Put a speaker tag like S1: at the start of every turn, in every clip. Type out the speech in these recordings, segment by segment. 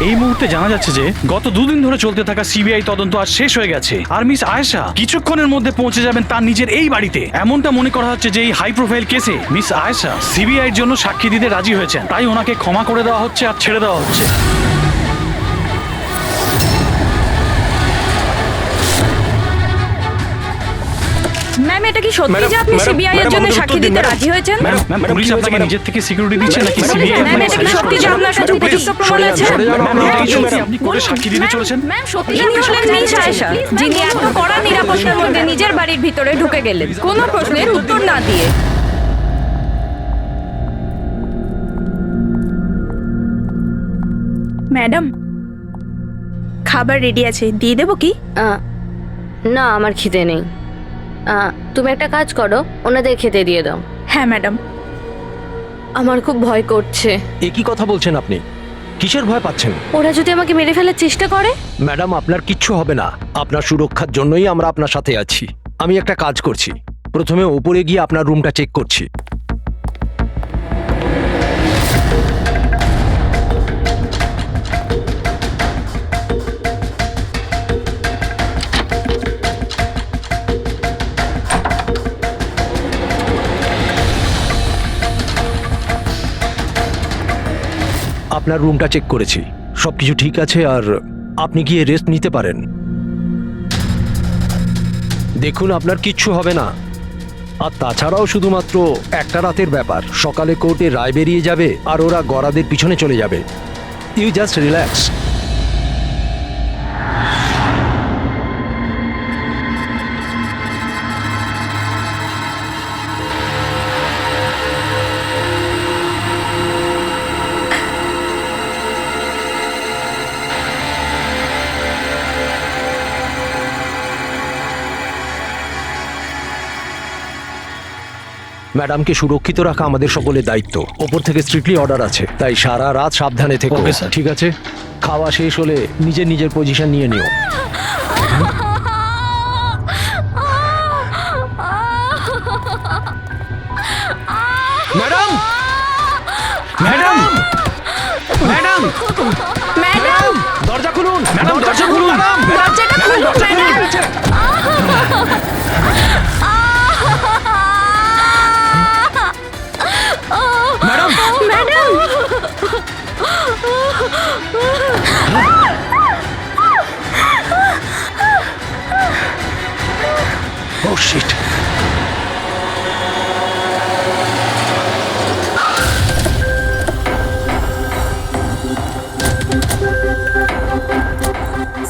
S1: এই মুহূর্তে জানা যাচ্ছে যে গত দুদিন ধরে চলতে থাকা সিবিআই তদন্ত আজ শেষ হয়ে গেছে, আর মিস আয়েশা কিছুক্ষণের মধ্যে পৌঁছে যাবেন তার নিজের এই বাড়িতে। এমনটা মনে করা হচ্ছে যে এই হাই প্রোফাইল কেসে মিস আয়েশা সিবিআই এর জন্য সাক্ষী দিতে রাজি হয়েছেন, তাই ওনাকে ক্ষমা করে দেওয়া হচ্ছে আর ছেড়ে দেওয়া হচ্ছে।
S2: ম্যাম, এটা কি সত্যি যে আপনি সিবিআই এর জন্য সাক্ষী দিতে রাজি হয়েছেন?
S1: ম্যাম, পুলিশ আপনাকে নিজের থেকে সিকিউরিটি দিচ্ছে নাকি সিবিআই?
S2: ম্যাম, এটা কি সত্যি যে আপনার কাছে উপযুক্ত প্রমাণ আছে?
S1: আপনি কোর্টে সাক্ষী দিতে চলেছেন?
S2: ম্যাম, সত্যি ইনি হলেন মিস আয়েশা, যিনি এত কড়া নিরাপত্তার মধ্যে নিজের বাড়ির ভিতরে ঢুকে গেলেন কোনো প্রশ্নের উত্তর না দিয়ে।
S3: ম্যাডাম, খাবার রেডি আছে, দিয়ে দেবো কি?
S4: না, আমার খিদে নেই। তুমি একটা কাজ করো, ওনাদের খেতে দিয়ে দাও।
S3: হ্যাঁ ম্যাডাম।
S4: আমার খুব ভয় করছে।
S5: এ কি কথা বলছেন আপনি? কিসের ভয় পাচ্ছেন?
S4: ওরা যদি আমাকে মেরে ফেলার চেষ্টা করে?
S5: ম্যাডাম, আপনার কিচ্ছু হবে না। আপনার সুরক্ষার জন্যই আমরা আপনার সাথে আছি। আমি একটা কাজ করছি, প্রথমে উপরে গিয়ে আপনার রুমটা চেক করছি। আপনার রুমটা চেক করেছি, সবকিছু ঠিক আছে, আর আপনি গিয়ে রেস্ট নিতে পারেন। দেখুন, আপনার কিচ্ছু হবে না। আর তাছাড়াও শুধুমাত্র একটা রাতের ব্যাপার, সকালে কোর্টে রায় বেরিয়ে যাবে আর ওরা গরাদের পিছনে চলে যাবে। You just relax. ম্যাডামকে সুরক্ষিত রাখা আমাদের সকলের দায়িত্ব। ওপর থেকে স্ট্রিক্টলি অর্ডার আছে, তাই সারা রাত সাবধানে থেকো।
S1: Okay, sir.
S5: ঠিক আছে? খাওয়া শেষ হলে নিজের নিজের পজিশন নিয়ে নিও। ম্যাডাম!
S1: ম্যাডাম, ম্যাডাম,
S2: ম্যাডাম,
S5: দরজা খুলুন!
S1: ম্যাডাম, দরজা খুলুন!
S2: দরজাটা খুলুন madam.
S1: Madam,
S2: madam,
S5: Oh shit!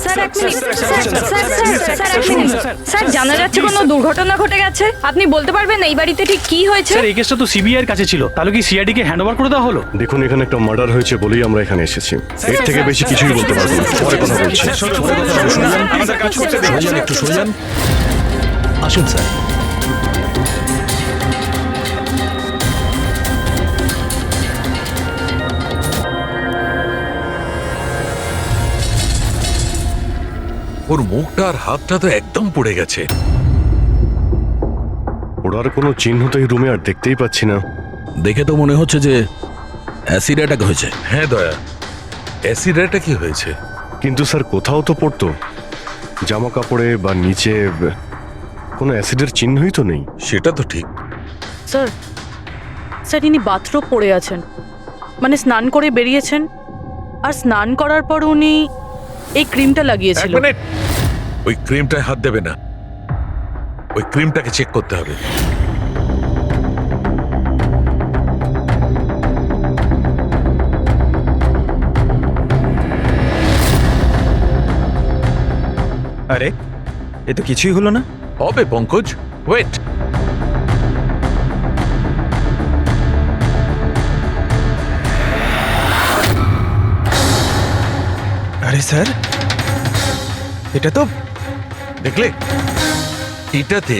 S2: Sir এক মিনিট। স্যার এক মিনিট। স্যার, জানা যাচ্ছে কোনো দুর্ঘটনা ঘটে গেছে? আপনি বলতে পারবেন এই বাড়িতে ঠিক কি হয়েছে?
S1: স্যার এই কেসটা তো সিবিআই এর কাছে ছিল, তাহলে কি সিআইডি কে হ্যান্ড ওভার করে দেওয়া হলো?
S6: দেখুন, এখানে একটা মার্ডার হয়েছে বলেই আমরা এখানে এসেছি। এর থেকে বেশি কিছুই বলতে পারবো না, পরে কথা বলছি।
S5: সরে যান, একটু সরে যান। আসুন স্যার।
S7: ওর মুখটা আর হাতটা তো একদম পড়ে গেছে।
S6: ওর কোনো চিহ্ন তো এই রুমে আর দেখতেই পাচ্ছি না।
S8: দেখে তো মনে হচ্ছে যে অ্যাসিড অ্যাটাক হয়েছে।
S7: হ্যাঁ দয়া, অ্যাসিড অ্যাটাকই হয়েছে।
S6: কিন্তু স্যার, কোথাও তো পড়তো জামা কাপড়ে বা নিচে কোনো অ্যাসিডের চিহ্নই তো নেই।
S7: সেটা তো ঠিক।
S9: স্যার, স্যার ইনি বাথরোব পরে আছেন, মানে স্নান করে বেরিয়েছেন, আর স্নান করার পর উনি এই ক্রিমটা
S7: এক
S9: লাগিয়েছিল।
S7: মিনিট, ওই ক্রিমটায় হাত দেবে না, ওই ক্রিমটাকে চেক করতে হবে।
S10: আরে, এ তো কিছুই হলো না।
S7: হবে পঙ্কজ, ওয়েট।
S10: আরে স্যার, এটা তো
S7: দেখলে, এটাতে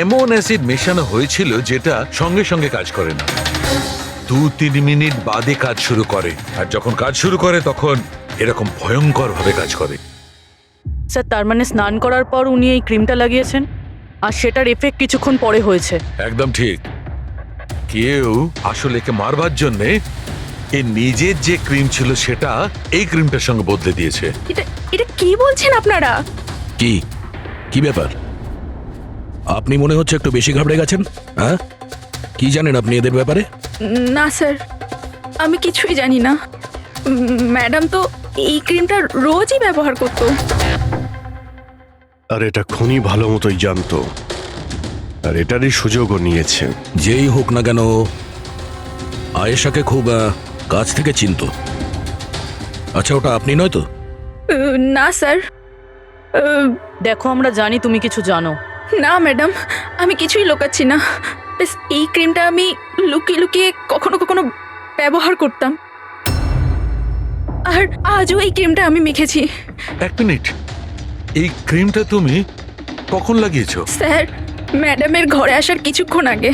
S7: এমন অ্যাসিড মেশানো হয়েছিল যেটা সঙ্গে সঙ্গে কাজ করে না, 2-3 মিনিট বাদে কাজ শুরু করে, আর যখন কাজ শুরু করে তখন এরকম ভয়ঙ্কর ভাবে কাজ করে।
S9: স্যার, তার মানে স্নান করার পর উনি এই ক্রিমটা লাগিয়েছেন, আর সেটার এফেক্ট কিছুক্ষণ পরে হয়েছে।
S7: একদম ঠিক। কেউ আসলে একে মারবার জন্যে এর নিজের যে ক্রিম ছিল সেটা এই ক্রিমটার সঙ্গে বদলে দিয়েছে।
S3: এটা এটা কি বলছেন আপনারা?
S8: কি কি ব্যাপার? আপনি মনে হচ্ছে একটু বেশি ঘাবড়ে গেছেন। হ্যাঁ, কি জানেন আপনি এদের ব্যাপারে?
S3: না স্যার, আমি কিছুই জানি না। ম্যাডাম তো এই ক্রিমটা রোজই ব্যবহার করতো।
S6: আর এটা খনি ভালো মতোই জানতো, আর এটারই সুযোগও নিয়েছে।
S8: যেই হোক না কেন, আয়েশাকে খুব কাছ থেকে চিনতো। আচ্ছা, ওটা আপনি নয় তো?
S3: না স্যার,
S9: দেখো, আমরা জানি তুমি কিছু জানো।
S3: না ম্যাডাম, আমি কিছুই লুকাচ্ছি না। ব্যাস এই ক্রিমটা আমি লুকিয়ে লুকিয়ে কখনো কখনো ব্যবহার করতাম, আর আজও এই ক্রিমটা আমি মেখেছি।
S7: এক মিনিট, এই ক্রিমটা তুমি কখন লাগিয়েছো?
S3: স্যার, ম্যাডামের ঘরে আসার কিছুক্ষণ আগে,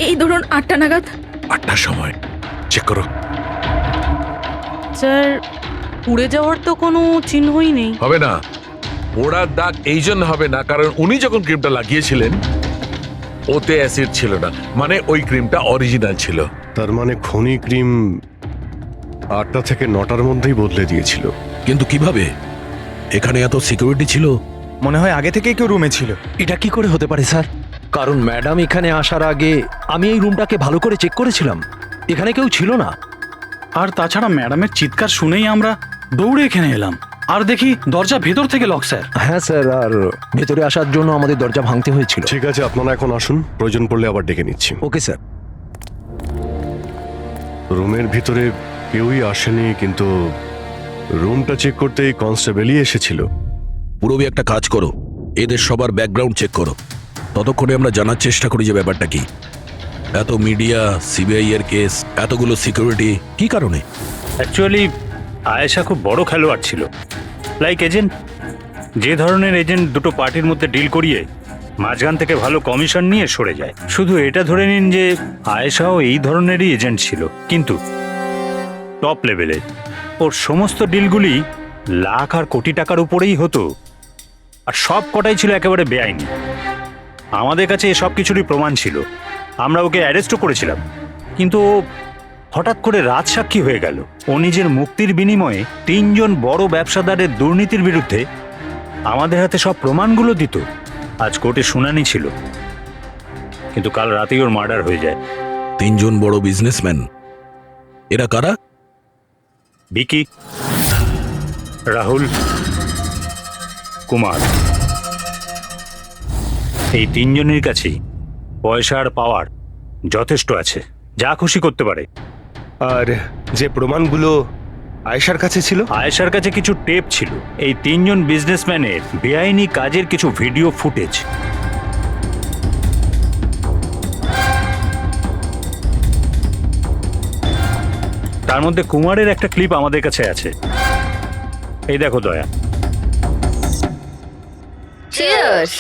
S3: এই ধরুন 8টা নাগাদ।
S7: 8টার সময়? চেক করো।
S9: স্যার, পুড়ে যাওয়ার তো কোনো চিহ্নই নেই।
S7: হবে না, পোড়ার দাগ এই জন্য হবে না কারণ উনি যখন ক্রিমটা লাগিয়েছিলেন ওতে অ্যাসিড ছিল না, মানে ওই ক্রিমটা অরিজিনাল ছিল।
S6: তার মানে খনি ক্রিম 8টা থেকে 9টার মধ্যেই বদলে দিয়েছিল।
S8: কিন্তু কিভাবে? এখানে এত সিকিউরিটি ছিল।
S10: মনে হয় আগে থেকেই কেউ রুমে ছিল।
S5: এটা কি করে হতে পারে স্যার? কারণ ম্যাডাম এখানে আসার আগে আমি এই রুমটাকে ভালো করে চেক করেছিলাম, এখানে কেউ ছিল না।
S1: আর তাছাড়া ম্যাডামের চিৎকার শুনেই আমরা দৌড়ে এখানে এলাম, আর দেখি দরজা ভেতর থেকে লক স্যার।
S5: হ্যাঁ স্যার, আর ভেতরে আসার জন্য আমাদের দরজা ভাঙতে হয়েছিল।
S6: ঠিক আছে, আপনারা এখন আসুন, প্রয়োজন পড়লে আবার ডেকে নিচ্ছি।
S5: Okay sir.
S6: রুমের ভিতরে কেউই আসেনি, কিন্তু রুমটা চেক করতেই কনস্টেবলই এসেছিল।
S8: পুরবি একটা কাজ করো, এদের সবার ব্যাকগ্রাউন্ড চেক করো। ততক্ষণে আমরা জানার চেষ্টা করি যে ব্যাপারটা কি। এত মিডিয়া, সিবিআই এর কেস, এতগুলো সিকিউরিটি, কি কারণে?
S11: অ্যাকচুয়ালি আয়েশা খুব বড় খেলোয়াড় ছিল, লাইক এজেন্ট। যে ধরনের এজেন্ট দুটো পার্টির মধ্যে ডিল করিয়ে মাঝখান থেকে ভালো কমিশন নিয়ে সরে যায়। শুধু এটা ধরে নিন যে আয়েশাও এই ধরনেরই এজেন্ট ছিল, কিন্তু টপ লেভেলে। ওর সমস্ত ডিলগুলি লাখ আর কোটি টাকার উপরেই হতো, আর সব কটাই ছিল একেবারে বেআইনি। আমাদের কাছে এসব কিছুরই প্রমাণ ছিল, আমরা ওকে অ্যারেস্টও করেছিলাম। কিন্তু ও হঠাৎ করে রাজসাক্ষী হয়ে গেল। ও নিজের মুক্তির বিনিময়ে 3 জন বড় ব্যবসাদারের দুর্নীতির বিরুদ্ধে আমাদের হাতে সব প্রমাণগুলো দিত। আজ কোর্টে শুনানি ছিল, কিন্তু কাল রাতেই ওর মার্ডার হয়ে যায়।
S8: 3 জন বড় বিজনেসম্যান, এরা কারা?
S11: বিকি, রাহুল, কুমার। এই 3 জনের কাছেই পয়সা আর পাওয়ার যথেষ্ট আছে, যা খুশি করতে পারে।
S10: আর যে প্রমাণগুলো আয়েশার কাছে ছিল?
S11: আয়েশার কাছে কিছু টেপ ছিল, এই 3 জন বিজনেসম্যানের বেআইনি কাজের কিছু ভিডিও ফুটেজ। তার মধ্যে কুমারের একটা ক্লিপ আমাদের কাছে আছে। এই দেখো দয়া।
S4: চিয়ার্স।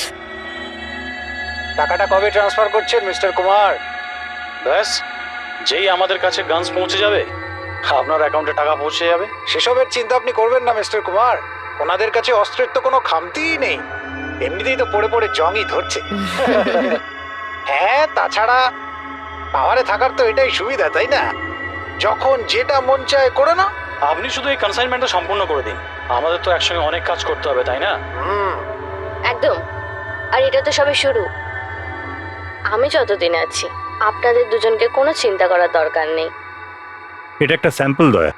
S1: টাকাটা কবে ট্রান্সফার করছেন মিস্টার কুমার? ব্যাস, যেই আমাদের কাছে গানস পৌঁছে যাবে আপনার অ্যাকাউন্টে টাকা পৌঁছে যাবে।
S12: সেসবের চিন্তা আপনি করবেন না মিস্টার কুমার, ওনাদের কাছে অস্ত্রের তো কোনো খামতিই নেই, এমনিতেই তো পড়ে পড়ে জংই ধরছে। হ্যাঁ, তাছাড়া পাওয়ারে থাকার তো এটাই সুবিধা, তাই না? যখন যেটা মন চায় করে না।
S1: আপনি শুধু এই কনসাইনমেন্টটা সম্পূর্ণ করে দিন, আমাদের তো একসঙ্গে অনেক কাজ করতে হবে, তাই না?
S4: একদম। আর এটা তো সবে শুরু। আমি যতদিন আছি আপনাদের দুজনকে কোনো চিন্তা করার দরকার নেই।
S11: এটা একটা স্যাম্পল দয়া,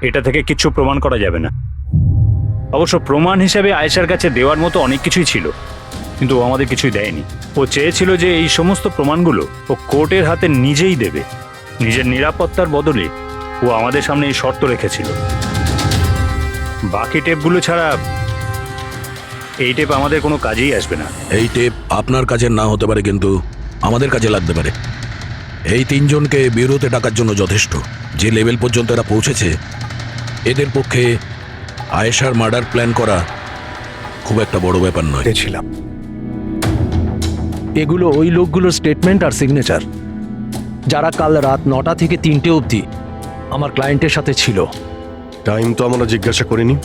S11: এটা থেকে কিছু প্রমাণ করা যাবে না। অবশ্য প্রমাণ হিসেবে আয়েশার কাছে দেওয়ার মতো অনেক কিছুই ছিল, কিন্তু ও আমাদের কিছুই দেয়নি। ও চেয়েছিল যে এই সমস্ত প্রমাণগুলো ও কোর্টের হাতে নিজেই দেবে। নিজের নিরাপত্তার বদলে ও আমাদের সামনে এই শর্ত রেখেছিল। বাকি টেপগুলো ছাড়া এই টেপ আমাদের কোনো কাজেই আসবে না।
S8: এই টেপ আপনার কাজের না হতে পারে, কিন্তু আমাদের কাজে লাগতে পারে। এই 3 জনকে ব্যুরোতে টাকার জন্য যথেষ্ট। যে লেভেল পর্যন্ত এরা পৌঁছেছে, এদের পক্ষে আয়েশার মার্ডার প্ল্যান করা খুব একটা বড় ব্যাপার নয়।
S10: ছিলাম
S5: এগুলো ওই লোকগুলোর স্টেটমেন্ট আর সিগনেচার, যারা কাল রাত 9টা থেকে 3টে অবধি আমার ক্লায়েন্টের সাথে ছিল।
S6: টাইম তো আমরা জিজ্ঞাসা করিনি।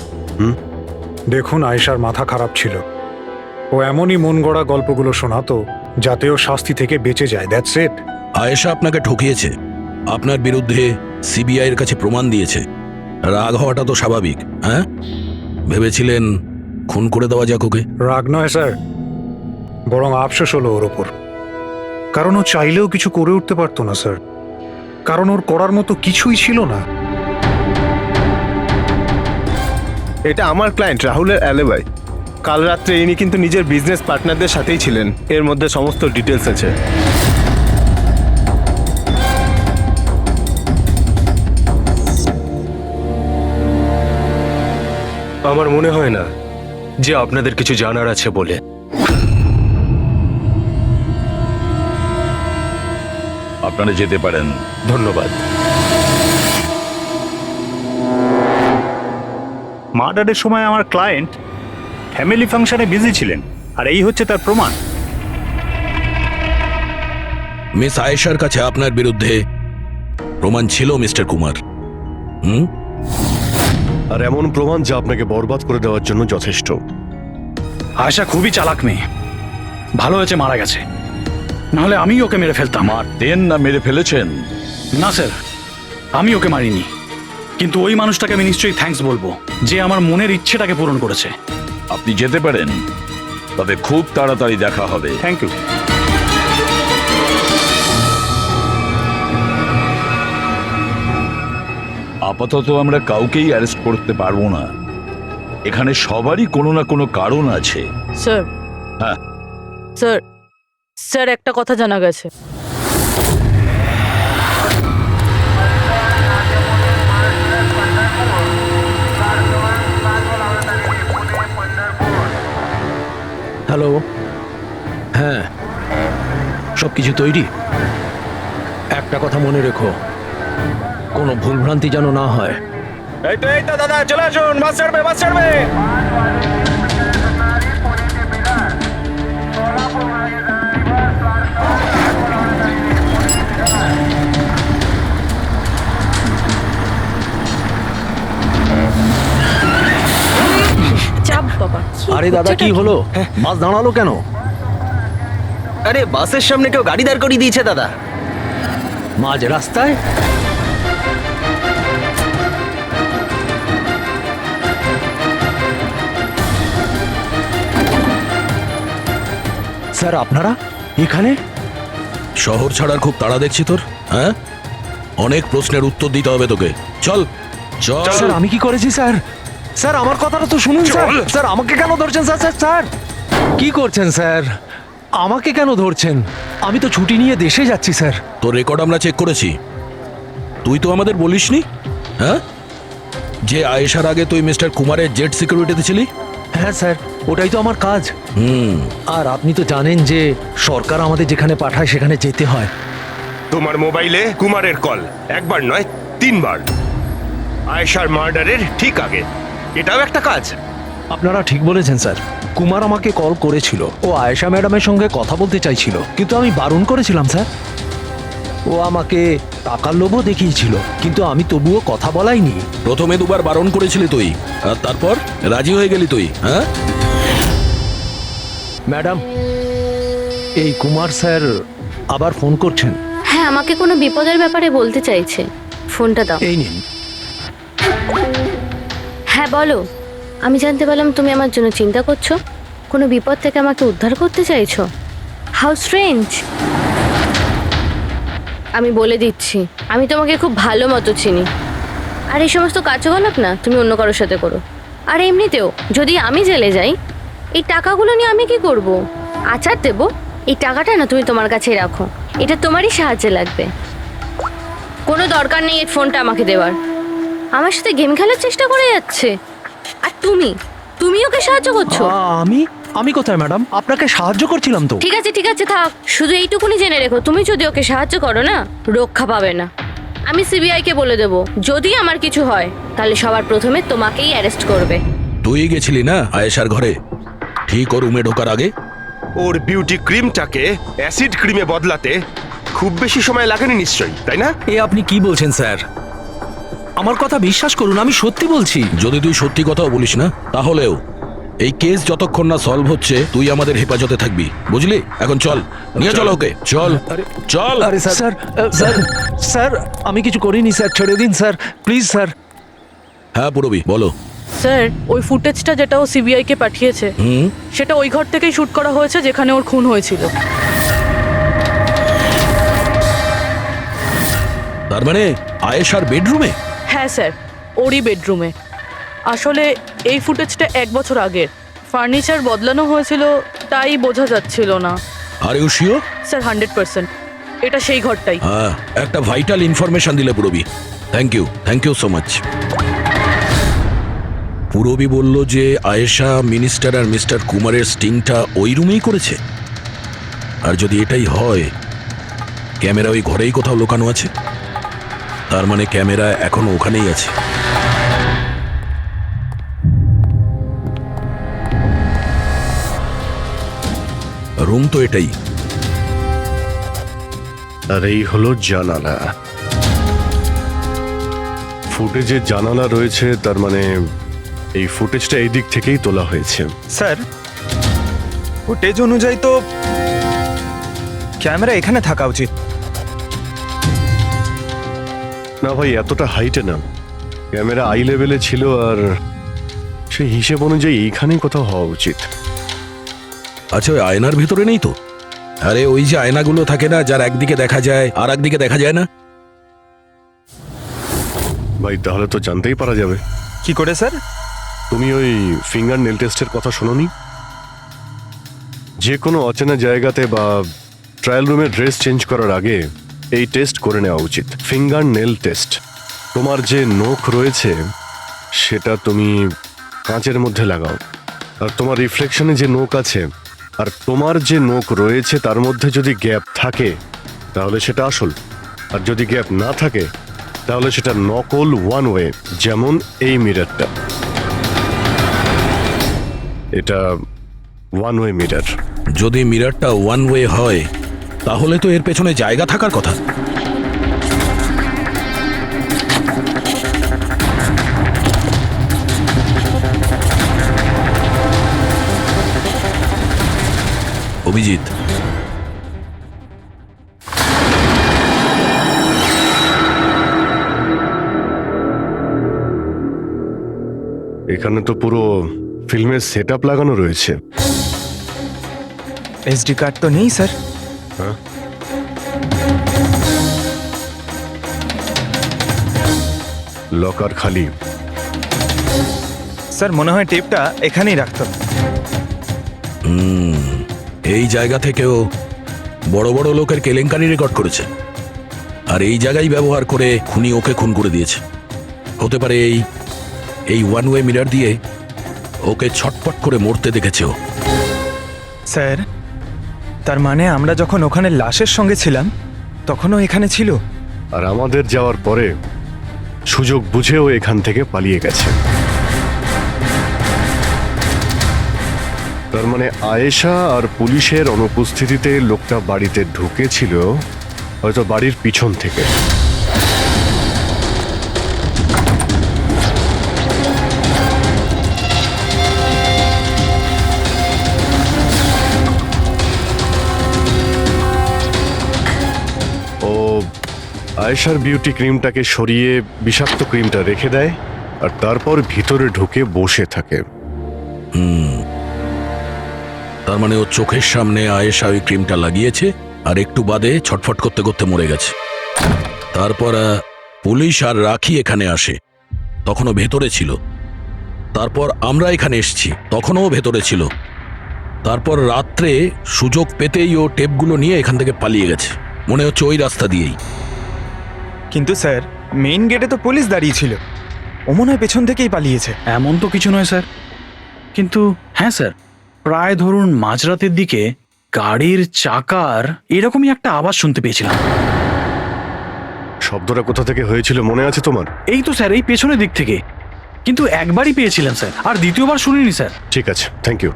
S12: দেখুন, আয়েশার মাথা খারাপ ছিল, ও এমনই মন গড়া গল্পগুলো শোনাতো যাতে ও শাস্তি থেকে বেঁচে যায়। That's it.
S8: আয়েশা আপনাকে ঠকিয়েছে, আপনার বিরুদ্ধে সিবিআই এর কাছে প্রমাণ দিয়েছে। রাগ হওয়াটা তো স্বাভাবিক, হ্যাঁ? ভেবেছিলেন খুন করে দেওয়া যাক ওকে?
S12: রাগ নয় স্যার, বরং আফসোস হলো ওর ওপর। কারণ ও চাইলেও কিছু করে উঠতে পারতো না স্যার, কারণ ওর করার মতো কিছুই ছিল না।
S10: এটা আমার ক্লায়েন্ট রাহুলের অ্যালিবাই। কাল রাত্রে ইনি কিন্তু নিজের বিজনেস পার্টনারদের সাথেই ছিলেন, এর মধ্যে সমস্ত ডিটেলস আছে। আমার মনে হয় না যে আপনাদের কিছু জানার আছে বলে।
S8: আপনারা যেতে পারেন।
S10: ধন্যবাদ।
S11: মার্ডারের সময় আমার ক্লায়েন্ট ফ্যামিলি ফাংশনে বিজি ছিলেন, আর এই হচ্ছে তার প্রমাণ।
S8: মিস আয়েশার কাছে আপনার বিরুদ্ধে প্রমাণ ছিল মিস্টার কুমার।
S6: আর এমন প্রমাণ যা আপনাকে বরবাদ করে দেওয়ার জন্য যথেষ্ট।
S1: আয়েশা খুবই চালাক মেয়ে, ভালো হয়েছে মারা গেছে, নাহলে আমি ওকে মেরে ফেলতাম।
S8: মারতেন না মেরে ফেলেছেন?
S1: না স্যার, আমি ওকে মারিনি, কিন্তু ওই মানুষটাকে আমি নিশ্চয়ই থ্যাঙ্কস বলবো যে আমার মনের ইচ্ছেটাকে পূরণ করেছে।
S8: আপনি যেতে পারেন, তবে খুব তাড়াতাড়ি দেখা হবে।
S11: Thank you.
S8: আপাতত আমরা কাউকেই অ্যারেস্ট করতে পারবো না। এখানে সবারই কোনো না কোনো কারণ আছে।
S9: স্যার,
S8: হ্যাঁ
S9: স্যার, স্যার একটা কথা জানা গেছে।
S5: হ্যালো, হ্যাঁ, সব কিছু তৈরি। একটা কথা মনে রেখো, কোনো ভুলভ্রান্তি যেন না হয়।
S10: এই তো দাদা, চলে আসুন, বাস ছাড়বে, বাস ছাড়বে।
S9: চাপ বাবা।
S5: আরে দাদা, কি হলো? বাস দাঁড়ালো কেন?
S10: আরে বাসের সামনে কেউ গাড়ি দাঁড় করিয়ে দিয়েছে দাদা।
S5: মাঝ রাস্তায়? স্যার, আপনারা এখানে?
S8: শহর ছাড়ার খুব তাড়া দেখছি তোর, হ্যাঁ? অনেক প্রশ্নের উত্তর দিতে হবে তোকে। চল চল।
S5: স্যার, আমি কি করেছি স্যার? স্যার, আমার কথাটা তো শুনুন স্যার। স্যার, আমাকে কেন ধরছেন স্যার? স্যার স্যার কি করছেন স্যার? আমাকে কেন ধরছেন? আমি তো ছুটি নিয়ে দেশে যাচ্ছি স্যার।
S8: তোর রেকর্ড আমরা চেক করেছি। তুই তো আমাদের বলিসনি, হ্যাঁ, যে আয়েশার আগে তুই মিস্টার কুমারের জেট সিকিউরিটিতে ছিলি?
S5: হ্যাঁ স্যার, ওটাই তো আমার কাজ। আর আপনি তো জানেন যে সরকার আমাদের যেখানে পাঠায় সেখানে যেতে হয়।
S10: তোমার মোবাইলে কুমারের কল একবার নয় 3 বার, আয়েশার মার্ডারের ঠিক আগে। এটাও একটা কাজ।
S5: আপনারা ঠিক বলেছেন স্যার। কুমার আমাকে কল করেছিল, ও আয়েশা ম্যাডামের সঙ্গে কথা বলতে চাইছিল, কিন্তু আমি বারণ করেছিলাম স্যার। ও আমাকে টাকার লোভও দেখিয়েছিল, কিন্তু আমি তবুও কথা বলাইনি।
S8: প্রথমে দুবার বারণ করেছিলি তুই, আর তারপর রাজি হয়ে গেলি তুই, হ্যাঁ?
S5: ম্যাডাম, এই কুমার স্যার আবার ফোন করছেন।
S4: হ্যাঁ, আমাকে কোনো বিপদের ব্যাপারে বলতে চাইছে। ফোনটা দাও।
S5: এই নিন।
S4: হ্যাঁ বলো। আমি জানতে পারলাম তুমি আমার জন্য চিন্তা করছো, কোনো বিপদ থেকে আমাকে উদ্ধার করতে চাইছো। How strange. আমি বলে দিচ্ছি, আমি তোমাকে খুব ভালো মতো চিনি। আর এই সমস্ত কার্যকলাপ না তুমি অন্য কারোর সাথে করো। আর এমনিতেও যদি আমি জেলে যাই, এই টাকাগুলো নিয়ে আমি কি করব? আচার দেবো? এই টাকাটা না তুমি তোমার কাছেই রাখো, এটা তোমারই সাহায্যে লাগবে। কোনো দরকার নেই এই ফোনটা আমাকে দেওয়ার। আমার সাথে গেম খেলার চেষ্টা করে যাচ্ছে, আর তুমি ওকে সাহায্য করছো।
S5: আমি কোথায় ম্যাডাম? আপনাকে সাহায্য করছিলাম তো।
S4: ঠিক আছে থাক, শুধু এইটুকুনি জেনে রেখো, তুমি যদি ওকে সাহায্য করো না, রক্ষা পাবে না। আমি সিবিআই কে বলে দেবো, যদি আমার কিছু হয় তাহলে সবার প্রথমে তোমাকেই অ্যারেস্ট করবে।
S8: তুই গেছিলি না আয়েশার ঘরে ঠিক ও রুমে ঢোকার আগে?
S10: ওর বিউটি ক্রিমটাকে অ্যাসিড ক্রিমে বদলাতে খুব বেশি সময় লাগেনি নিশ্চয়ই, তাই না?
S5: এ আপনি কি বলছেন স্যার? আমার কথা বিশ্বাস করুন, আমি সত্যি বলছি।
S8: যদি তুই সত্যি কথাও বলিস না, তাহলেও এই কেস যতক্ষণ না সলভ হচ্ছে তুই আমাদের হেফাজতে থাকবি, বুঝলি? এখন চল, নিয়ে চল ওকে, চল চল।
S5: আরে স্যার স্যার স্যার আমি কিছু করিনি স্যার, ছেড়ে দিন স্যার, প্লিজ স্যার।
S8: হ্যাঁ পুরবি, বলো।
S9: স্যার ওই ফুটেজটা যেটা ও সিবিআই কে পাঠিয়েছে সেটা ওই ঘর থেকেই শুট করা হয়েছে যেখানে ওর খুন হয়েছিল।
S8: তার মানে আয়েশার বেডরুমে?
S9: হ্যাঁ স্যার, ওরই বেডরুমে। আসলে এই ফুটেজটা 1 বছর আগের, ফার্নিচার বদলানো হয়েছিল তাই বোঝা যাচ্ছিল না।
S8: Are you sure?
S9: স্যার 100% এটা সেই ঘরটাই।
S8: হ্যাঁ, একটা ভাইটাল ইনফরমেশন দিলে Purbi, thank you so much. Purbi বলল যে আয়েশা মিনিস্টার আর মিস্টার কুমারের স্টিংটা ওই রুমেই করেছে। আর যদি এটাই হয়, ক্যামেরা ওই ঘরেই কোথাও লুকানো আছে। তার মানে ক্যামেরা এখনো ওখানেই আছে। রুম তো এটাই।
S6: আর এই হলো জানালা। ফুটেজে জানালা রয়েছে, তার মানে এই ফুটেজটা এই দিক থেকেই তোলা হয়েছে।
S12: স্যার ফুটেজ অনুযায়ী তো ক্যামেরা এখানে থাকা উচিত।
S6: না ভাই, এতটা হাইটে না, ক্যামেরা আই লেভেলে ছিল, আর সেই হিসেব অনুযায়ী এইখানেই কোথাও হওয়া উচিত।
S8: আচ্ছা, ওই আয়নার ভিতরে নেই তো? আরে ওই যে আয়নাগুলো থাকে না, যার একদিকে দেখা যায় আর একদিকে দেখা যায় না।
S6: ভাই তাহলে তো জানতেই পারা যাবে।
S12: কি করে স্যার?
S6: তুমি ওই ফিঙ্গার নেল টেস্টের কথা শোনোনি? যে কোনো অচেনা জায়গাতে বা ট্রায়াল রুমে ড্রেস চেঞ্জ করার আগে এই টেস্ট করে নেওয়া উচিত, ফিঙ্গার নেল টেস্ট। তোমার যে নখ রয়েছে সেটা তুমি কাঁচের মধ্যে লাগাও, আর তোমার রিফ্লেকশনে যে নখ আছে আর তোমার যে নখ রয়েছে তার মধ্যে যদি গ্যাপ থাকে তাহলে সেটা আসল, আর যদি গ্যাপ না থাকে তাহলে সেটা নকল ওয়ান ওয়ে। যেমন এই মিররটা, এটা ওয়ান ওয়ে মিরর।
S8: যদি মিররটা ওয়ান ওয়ে হয় তাহলে তো এর পেছনে জায়গা থাকার কথা। অভিজিৎ,
S6: এখানে তো পুরো ফিল্মের সেট আপ লাগানো রয়েছে।
S12: এসডি কার্ড তো নেই স্যার।
S6: হ্যাঁ, লকার খালি।
S12: স্যার মনে হয় টেপটা এখানেই রাখতো।
S8: এই জায়গা থেকেও বড় বড় লোকের কেলেঙ্কারি রেকর্ড করেছে, আর এই জায়গায় ব্যবহার করে খুনি ওকে খুন করে দিয়েছে। হতে পারে এই ওয়ান ওয়ে মিরর দিয়ে ওকে ছটপট করে মরতে দেখেছে ও।
S12: স্যার তার মানে আমরা যখন ওখানে লাশের সঙ্গে ছিলাম তখনও এখানে ছিল,
S6: আর আমাদের যাওয়ার পরে সুযোগ বুঝেও এখান থেকে পালিয়ে গেছে। তার মানে আয়েশা আর পুলিশের অনুপস্থিতিতে লোকটা বাড়িতে ঢুকেছিল, হয়তো বাড়ির পিছন থেকে। ও আয়েশার বিউটি ক্রিমটাকে সরিয়ে বিষাক্ত ক্রিমটা রেখে দেয়, আর তারপর ভিতরে ঢুকে বসে থাকে।
S8: তার মানে ও চোখের সামনে আয়েশা ওই ক্রিমটা লাগিয়েছে, আর একটু বাদে ছটফট করতে করতে মরে গেছে। তারপর পুলিশ আর রাখি এখানে আসে, তখনও ভেতরে ছিল। তারপর আমরা এখানে এসেছি, তখনও ভেতরে ছিল। তারপর রাত্রে সুযোগ পেতেই ও টেপগুলো নিয়ে এখান থেকে পালিয়ে গেছে, মনে হচ্ছে ওই রাস্তা দিয়েই।
S12: কিন্তু স্যার মেইন গেটে তো পুলিশ দাঁড়িয়ে ছিল, ও মনে হয় পেছন থেকেই পালিয়েছে।
S1: এমন তো কিছু নয় স্যার, কিন্তু হ্যাঁ স্যার, প্রায় ধরুন মাঝরাতের দিকে গাড়ির চাকার এরকমই একটা আওয়াজ শুনতে পেয়েছিলাম।
S6: শব্দটা কোথা থেকে হয়েছিল মনে আছে তোমার?
S1: এই তো স্যার, এই পেছনের দিক থেকে, কিন্তু একবারই পেয়েছিলাম স্যার, আর দ্বিতীয়বার শুনিনি স্যার।
S6: ঠিক আছে, থ্যাংক ইউ।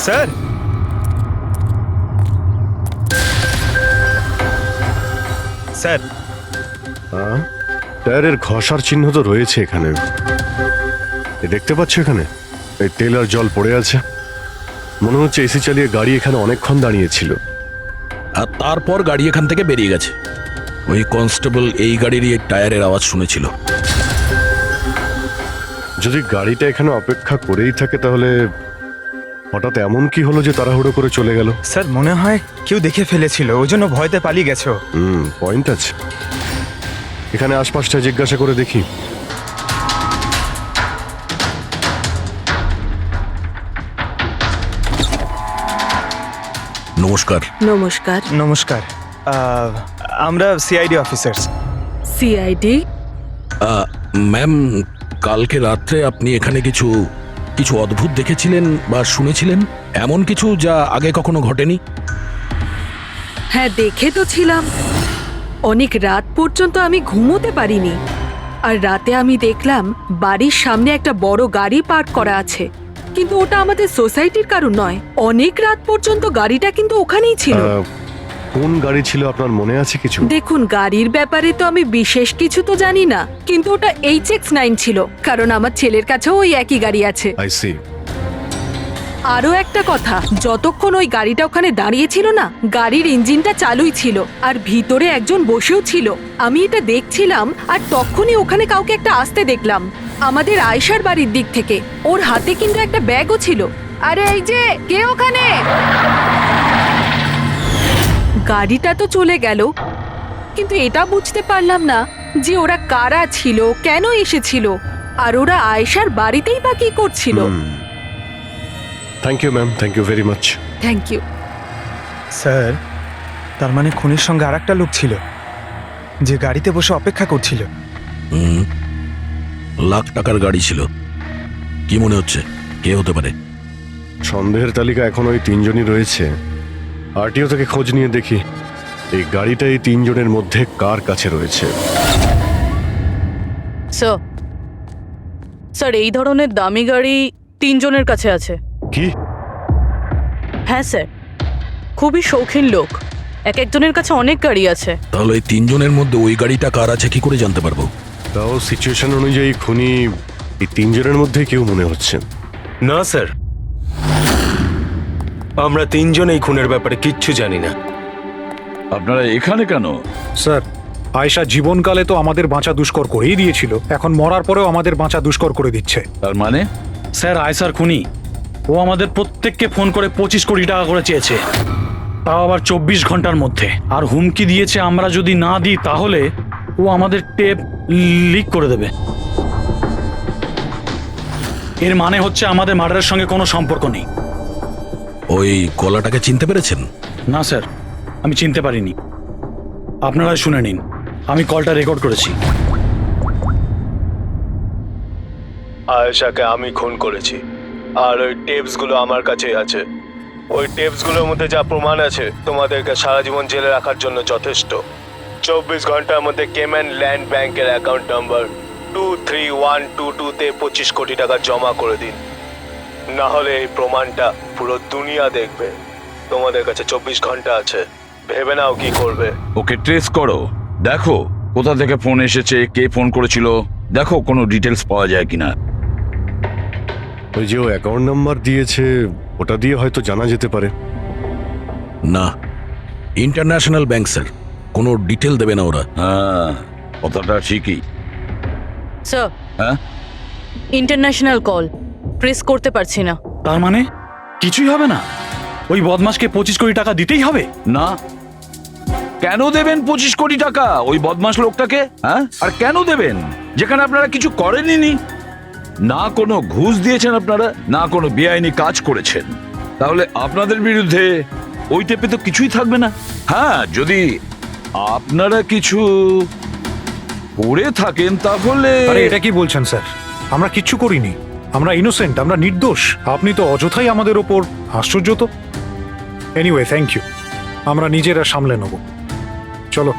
S12: স্যার স্যার
S6: হ্যাঁ, টায়ারের ঘষার চিহ্ন তো রয়েছে এখানে। এ দেখতে পাচ্ছ এখানে এই তেল আর জল পড়ে আছে। মনে হচ্ছে এসি চালিয়ে গাড়ি এখানে অনেকক্ষণ দাঁড়িয়েছিল।
S8: আর তারপর গাড়ি এখান থেকে বেরিয়ে গেছে। ওই কনস্টেবল এই গাড়িরই এই টায়ারের আওয়াজ শুনেছিল।
S6: যদি গাড়িটা এখানে অপেক্ষা করেই থাকে তাহলে হঠাৎ এমন কি হলো যে তাড়াহুড়ো করে চলে গেল?
S12: স্যার মনে হয় কেউ দেখে ফেলেছিল, ওই জন্য ভয়তে পালিয়ে গেছো।
S6: পয়েন্ট আছে। এখানে আশপাশটা জিজ্ঞাসা করে দেখি।
S8: নমস্কার।
S9: নমস্কার।
S12: নমস্কার, আমরা সিআইডি অফিসার্স।
S9: সিআইডি?
S8: ম্যাম, কালকে রাত্রে আপনি এখানে কিছু কিছু অদ্ভুত দেখেছিলেন বা শুনেছিলেন, এমন কিছু যা আগে কখনো ঘটেনি?
S9: হ্যাঁ, দেখে তো ছিলাম। অনেক রাত পর্যন্ত আমি ঘুমোতে পারিনি। আর রাতে আমি দেখলাম বাড়ির সামনে একটা বড় গাড়ি পার্ক করা আছে, কিন্তু ওটা আমাদের সোসাইটির কারণ নয়। অনেক রাত পর্যন্ত গাড়িটা কিন্তু ওখানেই ছিল।
S6: কোন গাড়ি ছিল আপনার মনে আছে কিছু?
S9: দেখুন, গাড়ির ব্যাপারে তো আমি বিশেষ কিছু তো জানি না, কিন্তু ওটা HX9 ছিল, কারণ আমার ছেলের কাছেও ওই একই গাড়ি আছে।
S6: I see.
S9: আরও একটা কথা, যতক্ষণ ওই গাড়িটা ওখানে দাঁড়িয়ে ছিল না, গাড়ির ইঞ্জিনটা চালুই ছিল আর ভিতরে একজন বসেও ছিল। আমি এটা দেখছিলাম আর তখনই ওখানে কাউকে একটা আসতে দেখলাম আমাদের আয়েশার বাড়ির দিক থেকে। ওর হাতে কিন্তু একটা ব্যাগও ছিল। আরে এই যে, কে ওখানে? গাড়িটা তো চলে গেল, কিন্তু এটা বুঝতে পারলাম না যে ওরা কারা ছিল, কেন এসেছিল, আর ওরা আয়েশার বাড়িতেই বা কি করছিল।
S6: Thank you ma'am, thank you very much.
S9: Thank you.
S12: Sir, তার মানে খুনির সঙ্গে আর একটা লোক ছিল যে গাড়িতে বসে অপেক্ষা করছিল।
S8: লাখ টাকার গাড়ি ছিল। কি মনে হচ্ছে কে হতে পারে?
S6: সন্দেহের তালিকা এখন ওই তিনজনই রয়েছে। আরটিও থেকে খোঁজ নিয়ে দেখি এই গাড়িটা এই তিনজনের মধ্যে কার কাছে রয়েছে।
S9: স্যার, এই ধরনের দামি গাড়ি তিনজনের কাছে আছে।
S6: কি?
S9: হ্যাঁ স্যার, খুবই শৌখিন লোক, এক একজনের কাছে অনেক গাড়ি আছে।
S8: তাহলে এই তিনজনের মধ্যে ওই গাড়িটা কার আছে কি করে জানতে পারবো?
S6: তাও সিচুয়েশন অনুযায়ী খুনি এই তিনজনের মধ্যে কেউ মনে হচ্ছে।
S10: না স্যার, আমরা তিনজন এই খুনের ব্যাপারে কিচ্ছু জানি না।
S11: আপনারা এখানে কেন?
S12: স্যার, আয়েশা জীবনকালে তো আমাদের বাঁচা দুষ্কর করেই দিয়েছিল, এখন মরার পরেও আমাদের বাঁচা দুষ্কর করে দিচ্ছে।
S11: তার মানে?
S1: স্যার, আয়েশার খুনি ও আমাদের প্রত্যেককে ফোন করে 25 কোটি টাকা করে চেয়েছে, তাও আবার 24 ঘন্টার মধ্যে। আর হুমকি দিয়েছে আমরা যদি না দিই তাহলে ও আমাদের টেপ লিক করে দেবে। এর মানে হচ্ছে আমাদের মার্ডারের সঙ্গে কোনো সম্পর্ক নেই।
S8: ওই গলাটাকে চিনতে পেরেছেন?
S1: না স্যার, আমি চিনতে পারিনি। আপনারা শুনে নিন, আমি কলটা রেকর্ড করেছি।
S10: আয়েশাকে আমি খুন করেছি, আর ওই টেপসগুলো আমার কাছেই আছে। ওই টেপসগুলোর মধ্যে যা প্রমাণ আছে তোমাদেরকে সারা জীবন জেলে রাখার জন্য যথেষ্ট। 24 ঘন্টার মধ্যে কেম্যান ল্যান্ড ব্যাংকের অ্যাকাউন্ট নাম্বার 23122-তে 25 কোটি টাকা জমা করে দিন, না হলে এই প্রমাণটা পুরো দুনিয়া দেখবে। তোমাদের কাছে 24 ঘন্টা আছে, ভেবে নাও কি করবে।
S11: ওকে ট্রেস করো, দেখো কোথা থেকে ফোন এসেছে, কে ফোন করেছিল, দেখো কোনো ডিটেলস পাওয়া যায় কিনা।
S6: ওই যে ও অ্যাকাউন্ট নাম্বার দিয়েছে, ওটা দিয়ে হয়তো জানা যেতে পারে।
S8: না, ইন্টারন্যাশনাল ব্যাংক স্যার, কোনো ডিটেল দেবে না ওরা।
S11: হ্যাঁ, কথাটা ঠিকই।
S9: স্যার,
S11: হ্যাঁ,
S9: ইন্টারন্যাশনাল কল, প্রেস করতে পারছি না।
S1: তার মানে কিছুই হবে না? ওই বদমাসকে 25 কোটি টাকা দিতেই হবে?
S11: না। কেন দেবেন 25 কোটি টাকা ওই বদমাশ লোকটাকে? হ্যাঁ, আর কেন দেবেন যেখানে আপনারা কিছু করেননি? না কোনো ঘুষ দিয়েছেন আপনারা, না কোনো বেআইনি কাজ করেছেন। তাহলে আপনাদের বিরুদ্ধে ওই টেপে তো কিছুই থাকবে না। হ্যাঁ, যদি আপনারা কিছু করে থাকেন তাহলে।
S12: আরে এটা কি বলছেন স্যার? আমরা কিচ্ছু করিনি, আমরা ইনোসেন্ট, আমরা নির্দোষ। আপনি তো অযথাই আমাদের ওপর। আশ্চর্য তো। এনিওয়ে, থ্যাংক ইউ, আমরা নিজেরা সামলে নেব। চলো।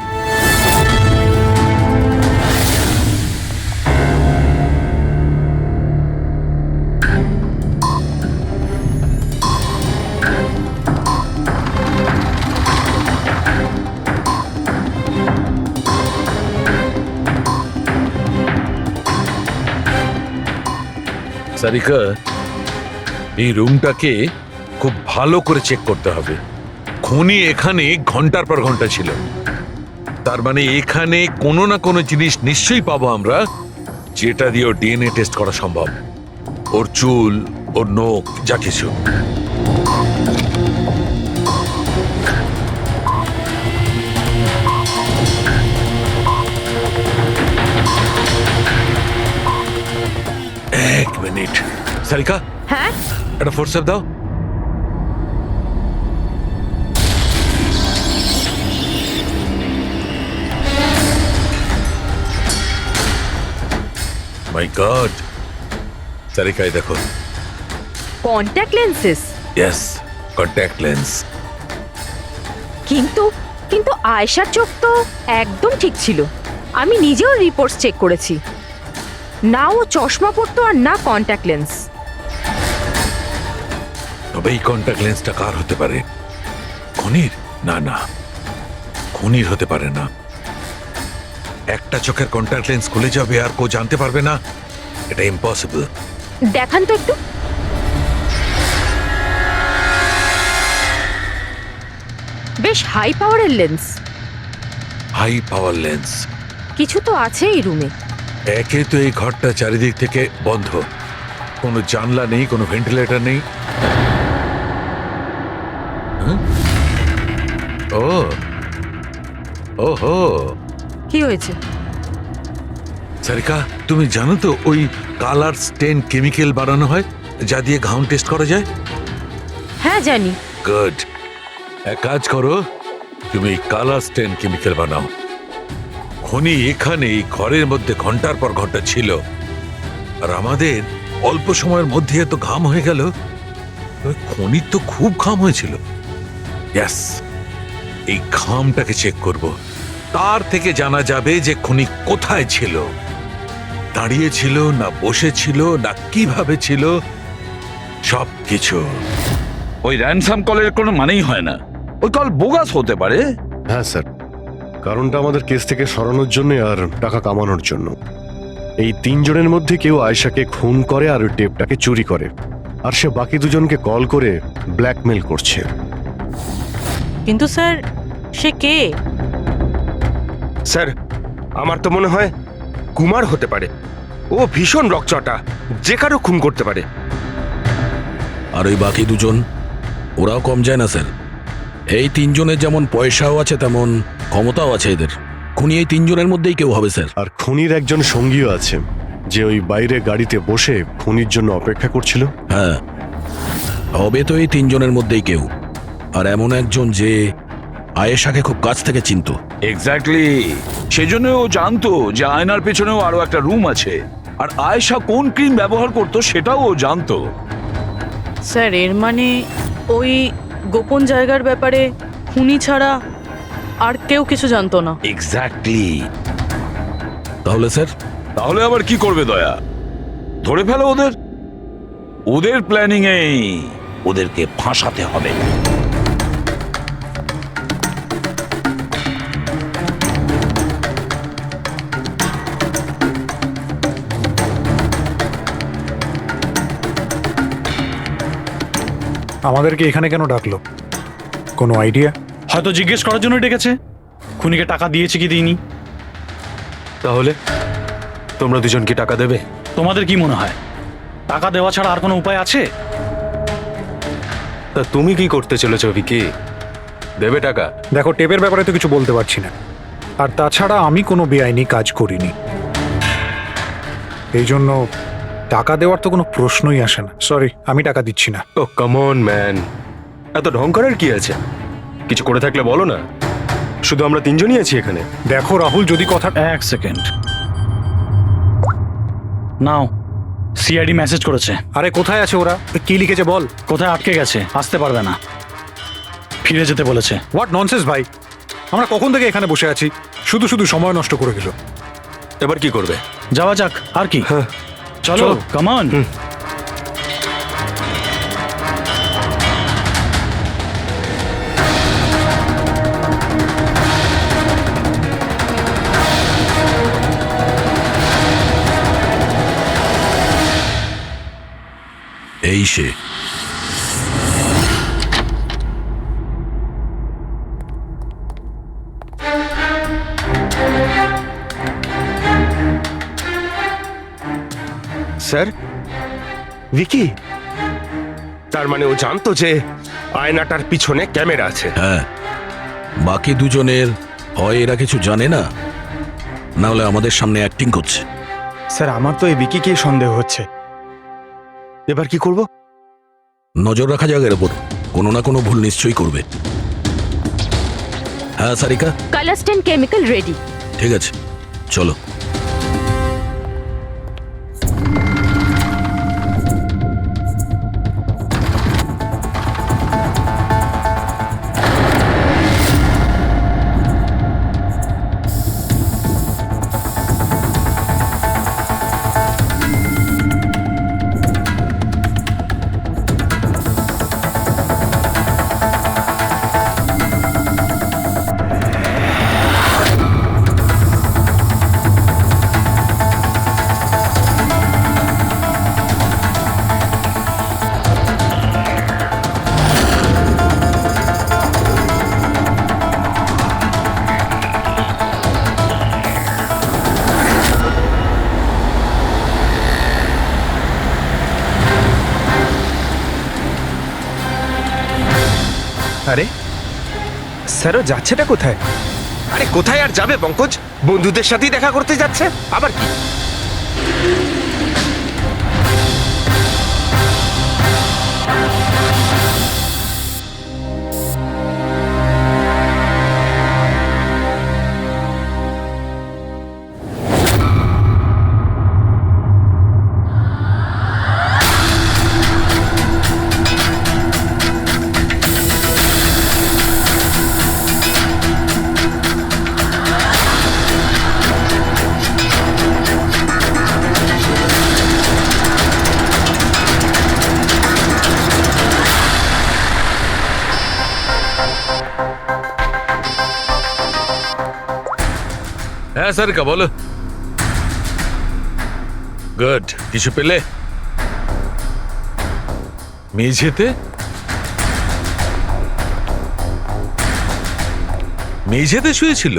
S7: সারিকা, এই রুমটাকে খুব ভালো করে চেক করতে হবে। খুনি এখানে ঘন্টার পর ঘন্টা ছিল, তার মানে এখানে কোনো না কোনো জিনিস নিশ্চয়ই পাবো আমরা, যেটা দিয়ে ওর ডিএনএ টেস্ট করা সম্ভব। ওর চুল, ওর নখ, যা কিছু। এক মিনিট সারিকা,
S4: হ্যাঁ
S7: একটা ফোর্সেপ দাও। মাই গড, সারিকা এই দেখো।
S9: Contact lenses.
S7: Yes, contact lens.
S9: কিন্তু কিন্তু আয়েশার চোখ তো একদম ঠিক ছিল। আমি নিজেও রিপোর্টস চেক করেছি, না ও চশমা পরতো আর না কন্ট্যাক্ট লেন্স।
S7: তবে এই কন্ট্যাক্ট লেন্সটা কার হতে পারে? খুনির? না না, খুনির হতে পারে না। একটা চোখের কন্ট্যাক্ট লেন্স খুলে যাবে আর কেউ জানতে পারবে না, এটা ইম্পসিবল।
S9: দেখান তো একটু। বেশ হাই পাওয়ারের লেন্স।
S7: High power lens.
S9: কিছু তো আছে এই রুমে।
S7: একে তো এই ঘরটা চারিদিক থেকে বন্ধ, কোনো জানলা নেই, কোনো ভেন্টিলেটর নেই। হুম? ও ওহো,
S9: কি হয়েছে?
S7: সারিকা তুমি জানো তো ওই কালার স্টেন কেমিক্যাল বানানো হয় যা দিয়ে ঘাম টেস্ট করা যায়?
S9: হ্যাঁ জানি।
S7: গুড, এক কাজ করো, তুমি কালার স্টেন কেমিক্যাল বানাও। খুনি এখানে এই ঘরের মধ্যে ঘন্টার পর ঘন্টা ছিল, আর আমাদের অল্প সময়ের মধ্যে এত ঘাম হয়ে গেল। ওই খুনির তো খুব ঘাম হয়েছিল। ইয়েস, এই ঘামটাকে চেক করব, তার থেকে জানা যাবে যে খুনি কোথায় ছিল, দাঁড়িয়ে ছিল না বসে ছিল না কিভাবে ছিল, সব কিছু।
S8: ওই র্যানসাম কলের কোনো মানেই হয় না, ওই কল বোগাস হতে পারে।
S6: হ্যাঁ স্যার, কারণটা আমাদের কেস থেকে সরানোর জন্য আর টাকা কামানোর জন্য। এই তিনজনের মধ্যে কেউ আয়েশাকে খুন করে আর ওই টেপটাকে চুরি করে, আর সে বাকি দুজনকে কল করে ব্ল্যাকমেল করছে।
S9: কিন্তু স্যার, সে কে?
S10: স্যার, আমার তো মনে হয় কুমার হতে পারে। ও ভীষণ রকচটা, যে কারো খুন করতে পারে।
S8: আর ওই বাকি দুজন, ওরাও কম যায় না স্যার। এই তিনজনের যেমন পয়সাও আছে তেমন ক্ষমতাও আছে এদের। খুনি এই তিনজনের মধ্যেই কেউ হবে স্যার।
S6: আর খুনির একজন সঙ্গীও আছে, যে ওই বাইরে গাড়িতে বসে খুনির জন্য অপেক্ষা করছিল।
S8: হ্যাঁ, হবে তো এই তিনজনের মধ্যেই কেউ, আর এমন একজন যে আয়েশাকে খুব কাছ থেকে চিনত।
S13: এক্স্যাক্টলি, সেজন্য ও জানতো যে আয়নার পেছনেও আরো একটা রুম আছে, আর আয়েশা কোন ক্রিম ব্যবহার করতো সেটাও ও জানতো।
S9: স্যার, এর মানে ওই গোপন জায়গার ব্যাপারে খুনি ছাড়া আর কেউ কিছু জানতো না।
S13: এক্স্যাক্টলি।
S8: তাহলে স্যার?
S13: তাহলে আবার কি করবে দয়া? ধরে ফেলো ওদের। ওদের প্ল্যানিং এই, ওদেরকে ফাঁসাতে হবে।
S12: আমাদেরকে এখানে কেন ডাকলো? কোনো আইডিয়া?
S1: হয়তো জিজ্ঞেস করার জন্য ডেকেছে, খুনিকে টাকা দিয়েছে কি দিইনি।
S10: তাহলে তোমরা দুজন কি টাকা দেবে?
S1: তোমাদের কি মনে হয় টাকা দেওয়া ছাড়া আর কোনো উপায় আছে?
S10: তা তুমি কি করতে চলেছো ভিকি? দেবে টাকা?
S12: দেখো, টেপের ব্যাপারে তো কিছু বলতে পারছি না, আর তাছাড়া আমি কোনো বেআইনি কাজ করিনি, এই জন্য টাকা দেওয়ার তো কোনো প্রশ্নই আসে না। সরি, আমি টাকা দিচ্ছি না।
S10: ও কাম অন ম্যান, এত ঢং করার কি আছে? কিছু করে থাকলে বলো না, শুধু আমরা তিনজনই আছি এখানে।
S12: দেখো রাহুল, যদি কথা...
S1: এক সেকেন্ড নাও, সিআইডি মেসেজ করেছে।
S12: আরে কোথায় আছে ওরা? কি লিখেছে বল।
S1: কোথায় আটকে গেছে, আসতে পারবে না, ফিরে যেতে বলেছে।
S12: হোয়াট ননসেন্স ভাই, আমরা কখন থেকে এখানে বসে আছি, শুধু শুধু সময় নষ্ট করে দিল।
S10: এবার কি করবে?
S1: যাওয়া যাক, আর কি। চলো,
S12: চলো।
S1: Come on.
S8: এই সে।
S10: স্যার, ভিকি, তার মানে ও জানতো যে আয়নাটার পিছনে ক্যামেরা আছে।
S8: হ্যাঁ, বাকি দুজনের হয় এরা কিছু জানে না, না হলে আমাদের সামনে অ্যাক্টিং করছে।
S10: স্যার, আমার তো এই ভিকিকেই সন্দেহ হচ্ছে। এবার কি করব?
S8: নজর রাখা যাক এর ওপর, কোনো না কোনো ভুল নিশ্চয়ই করবে। হ্যাঁ সারিকা,
S4: কালাস্টেন কেমিক্যাল রেডি।
S8: ঠিক আছে, চলো।
S10: আরে স্যারও যাচ্ছেটা কোথায়? আরে কোথায় আর যাবে পঙ্কজ, বন্ধুদের সাথেই দেখা করতে যাচ্ছে। আবার কি?
S7: হ্যাঁ সারিকা, বলো। গুড, কিছু পেলে? মেঝেতে? মেঝেতে শুয়েছিল?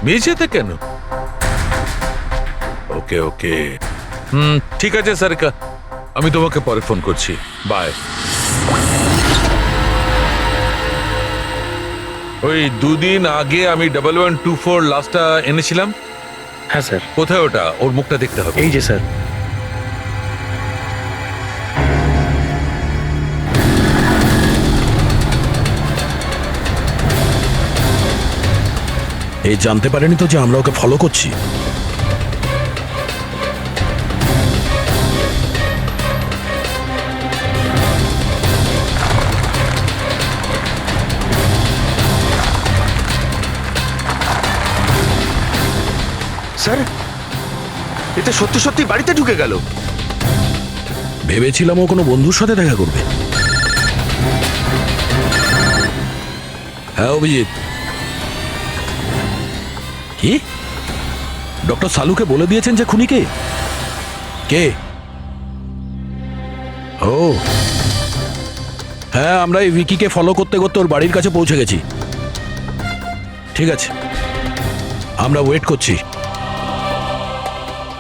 S7: মেঝেতে কেন? ওকে ওকে, ঠিক আছে সারিকা, আমি তোমাকে পরে ফোন করছি। বাই। ওই দুদিন আগে আমি 1124 লাস্টটা এনেছিলাম।
S1: হ্যাঁ স্যার।
S7: কোথায় ওটা? ওর মুখটা দেখতে হবে।
S1: এই যে স্যার।
S8: এই জানতে পারেনি তো যে আমরা ওকে ফলো করছি।
S10: স্যার, এটা সত্যি সত্যি বাড়িতে ঢুকে গেল।
S8: ভেবেছিলাম ও কোনো বন্ধুর সাথে দেখা করবে। হ্যাঁ অভিজিৎ। কি? ডক্টর সালুকে বলে দিয়েছেন যে খুনি কে? কে? ও হ্যাঁ, আমরা এই ভিকিকে ফলো করতে করতে ওর বাড়ির কাছে পৌঁছে গেছি। ঠিক আছে, আমরা ওয়েট করছি।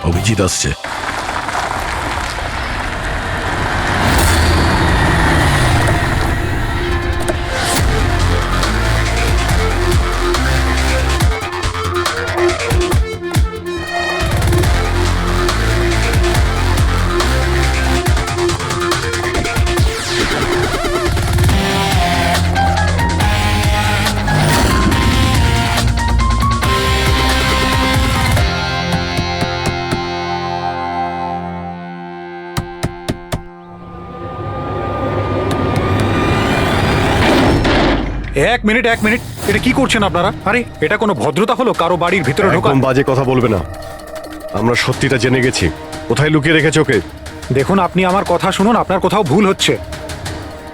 S8: অভিজিৎ আসছে।
S12: এক মিনিট, এটা কি করছেন আপনারা? আরে এটা কোনো ভদ্রতা হলো কারো বাড়ির ভিতরে ঢোকা?
S6: একদম বাজে কথা বলবে না। আমরা সত্যিটা জেনে গেছি। কোথায় লুকিয়ে রেখেছো ওকে?
S12: দেখুন, আপনি আমার কথা শুনুন, আপনার কোথাও ভুল হচ্ছে।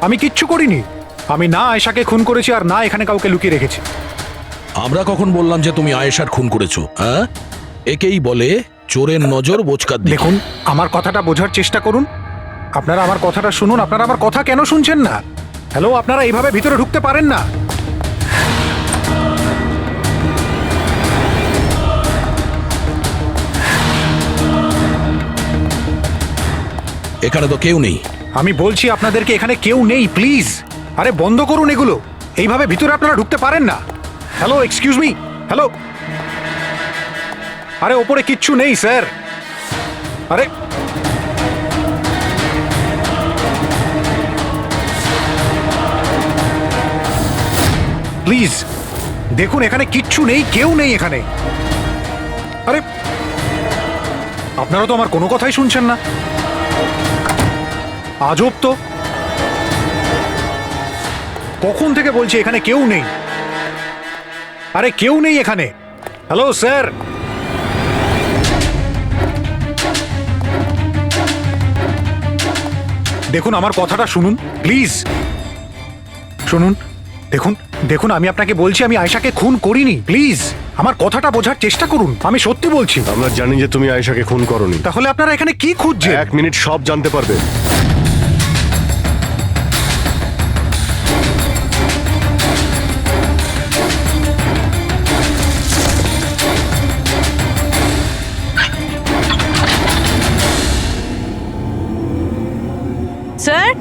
S12: আমি কিচ্ছু করিনি। আমি না আয়েশাকে খুন করেছি আর না এখানে কাউকে লুকিয়ে রেখেছি।
S8: আমরা কখন বললাম যে তুমি আয়েশার খুন করেছো? হ্যাঁ, একেই বলে চোরের নজর বোচকার দিকে।
S12: দেখুন, আমার কথাটা বোঝার চেষ্টা করুন। আপনারা আমার কথাটা শুনুন, আপনারা আমার কথা কেন শুনছেন না? হ্যালো, আপনারা এইভাবে ভিতরে ঢুকতে পারেন না।
S8: এখানে তো কেউ নেই।
S12: আমি বলছি আপনাদেরকে এখানে কেউ নেই, প্লিজ। আরে বন্ধ করুন এগুলো, এইভাবে ভিতরে আপনারা ঢুকতে পারেন না। Hello, excuse me, hello. আরে ওপরে কিচ্ছু নেই স্যার। আরে প্লিজ দেখুন, এখানে কিচ্ছু নেই, কেউ নেই এখানে। আরে আপনারা তো আমার কোনো কথাই শুনছেন না। আজব তো, কখন থেকে বলছি এখানে কেউ নেই। আরে কেউ নেই এখানে। হ্যালো স্যার, দেখুন আমার কথাটা শুনুন প্লিজ, শুনুন। দেখুন দেখুন, আমি আপনাকে বলছি আমি আয়েশাকে খুন করিনি, প্লিজ আমার কথাটা বোঝার চেষ্টা করুন, আমি সত্যি বলছি।
S6: আমরা জানি যে তুমি আয়েশাকে খুন করনি।
S12: তাহলে আপনারা এখানে কি খুঁজছেন?
S6: 1 মিনিট, সব জানতে পারবে।
S3: স্যার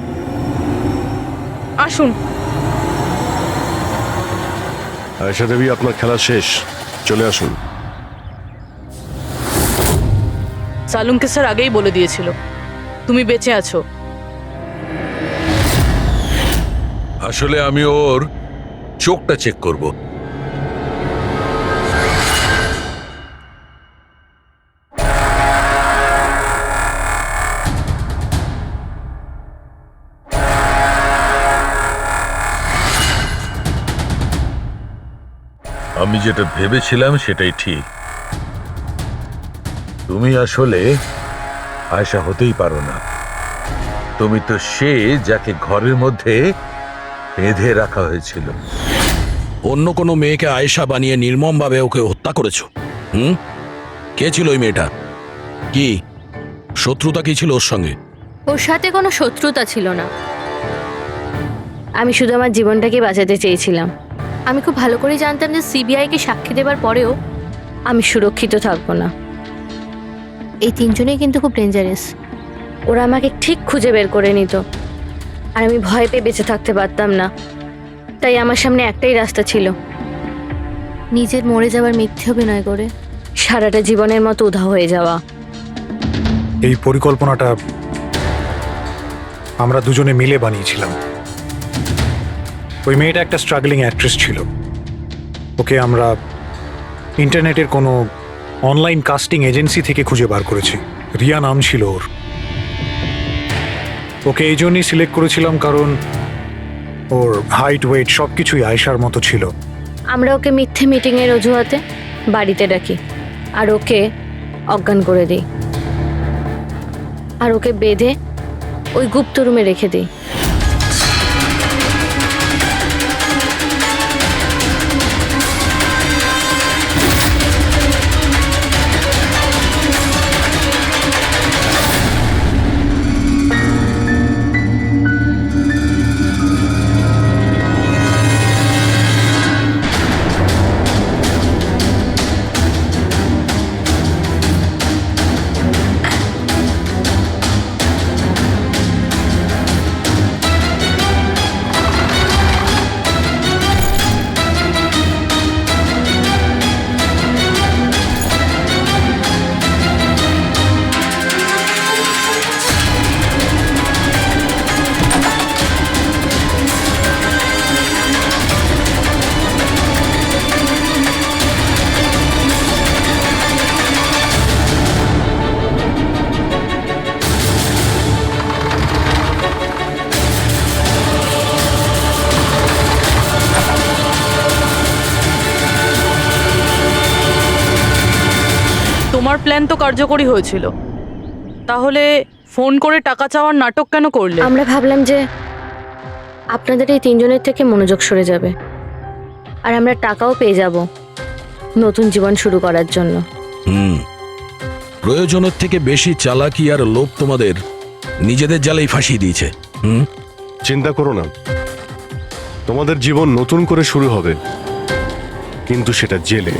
S3: আসুন।
S6: আয়েশা দেবী, আপনার খেলা শেষ, চলে আসুন।
S3: সালুমকে স্যার আগেই বলে দিয়েছিল তুমি বেঁচে আছো।
S7: আসলে আমি ওর চোখটা চেক করব। আমি যেটা ভেবেছিলাম সেটাই ঠিক। তুমি আসলে আয়েশা হতেই পারো না। তুমি তো সে যাকে ঘরের মধ্যে বেঁধে রাখা হয়েছিল।
S8: অন্য কোনো মেয়েকে আয়েশা বানিয়ে নির্মমভাবে ওকে হত্যা করেছো। কে ছিল ওই মেয়েটা? কি শত্রুতা কি ছিল ওর সঙ্গে?
S4: ওর সাথে কোনো শত্রুতা ছিল না। আমি শুধু আমার জীবনটাকে বাঁচাতে চেয়েছিলাম। আমি খুব ভালো করে জানতাম যে সিবিআইকে সাক্ষী দেবার পরেও আমি সুরক্ষিত থাকবো না। এই তিনজনেই কিন্তু খুব ডেঞ্জারাস। ওরা আমাকে ঠিক খুঁজে বের করে নিত, আর আমি ভয় পেয়ে বেঁচে থাকতে পারতাম না। তাই আমার সামনে একটাই রাস্তা ছিল, নিজের মরে যাওয়ার মিথ্যে অভিনয় করে সারাটা জীবনের মতো উধাও হয়ে যাওয়া।
S12: এই পরিকল্পনাটা আমরা দুজনে মিলে বানিয়েছিলাম। ওই মেয়েটা একটা স্ট্রাগলিং অ্যাক্ট্রেস ছিল। ওকে আমরা ইন্টারনেটের কোনো অনলাইন কাস্টিং এজেন্সি থেকে খুঁজে বার করেছি। রিয়া নাম ছিল ওর। ওকে এই জন্যই সিলেক্ট করেছিলাম কারণ ওর হাইট, ওয়েট সব কিছুই আয়েশার মতো ছিল।
S4: আমরা ওকে মিথ্যে মিটিংয়ের অজুহাতে বাড়িতে ডাকি, আর ওকে অজ্ঞান করে দিই, আর ওকে বেঁধে ওই গুপ্ত রুমে রেখে দিই।
S3: তোমার প্ল্যান তো কার্যকরী হয়েছিল, তাহলে ফোন করে টাকা চাওয়ার নাটক কেন করলে?
S4: আমরা ভাবলাম যে আপনাদের এই তিনজনের থেকে মনোযোগ সরে যাবে, আর আমরা টাকাও পেয়ে যাব নতুন জীবন শুরু করার জন্য।
S8: প্রয়োজনের থেকে বেশি চালাকি আর লোভ তোমাদের নিজেদের জালেই ফাঁসিয়ে দিয়েছে। হুম,
S6: চিন্তা করো না, তোমাদের জীবন নতুন করে শুরু হবে, কিন্তু সেটা জেলে।